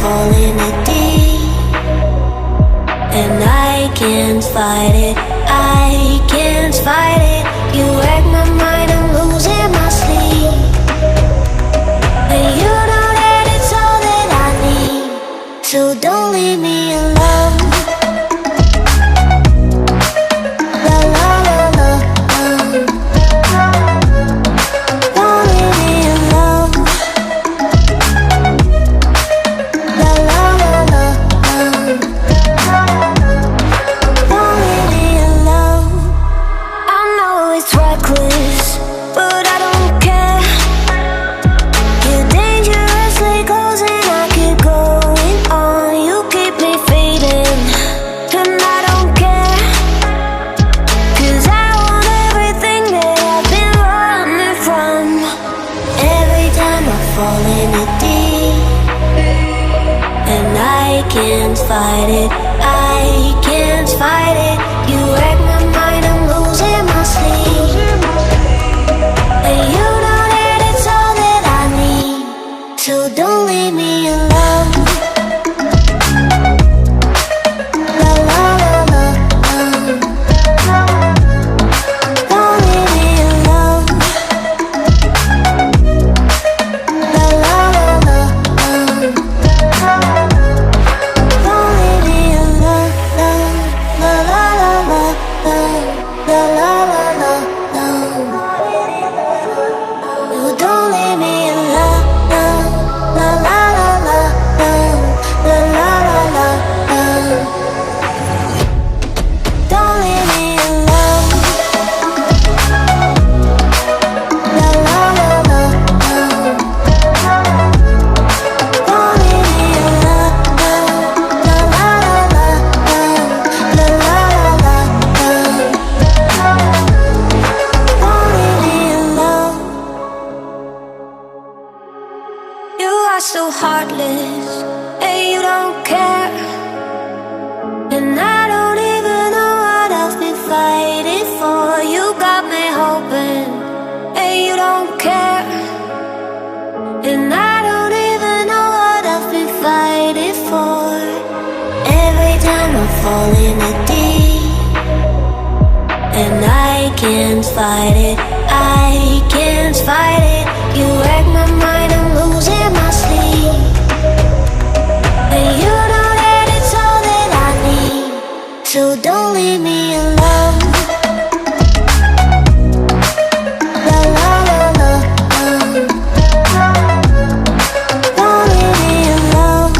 fall in it deep, and I can't fight it, I can't fight it. You wreck my mind, I'm losing my sleep, and you know that it's all that I need, so don't leave me alone. Fight it, I can't fight it. You wreck my mind, I'm losing my sleep, and you know that it's all that I need, so don't leave me alone. La la la la, don't leave me alone. La la la la. So heartless, and you don't care, and I don't even know what I've been fighting for. You got me hoping, and you don't care, and I don't even know what I've been fighting for. Every time I fall in it deep, and I can't fight it, I can't fight it. You wreck my mind, I'm losing my sleep, and you know that it's all that I need, so don't leave me alone. La la la la, don't leave me alone.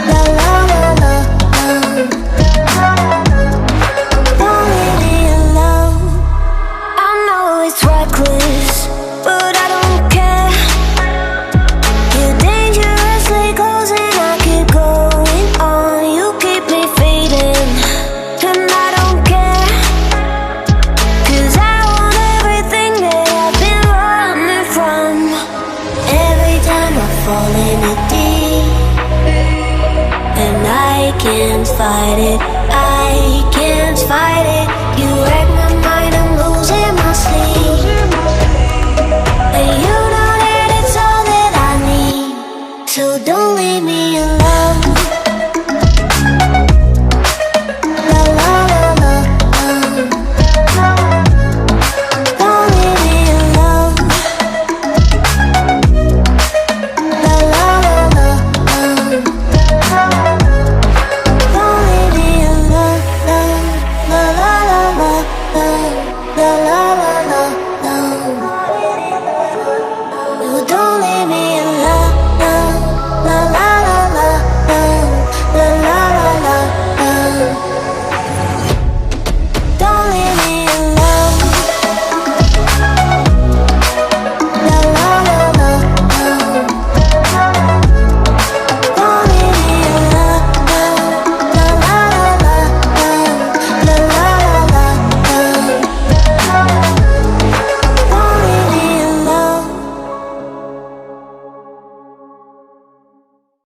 La la la la, don't leave me alone. I know it's reckless, but I don't care. You're dangerously close and I keep going on. You keep me fading, and I don't care, 'cause I want everything that I've been running from. Every time I fall in it deep, and I can't fight it, I can't fight it.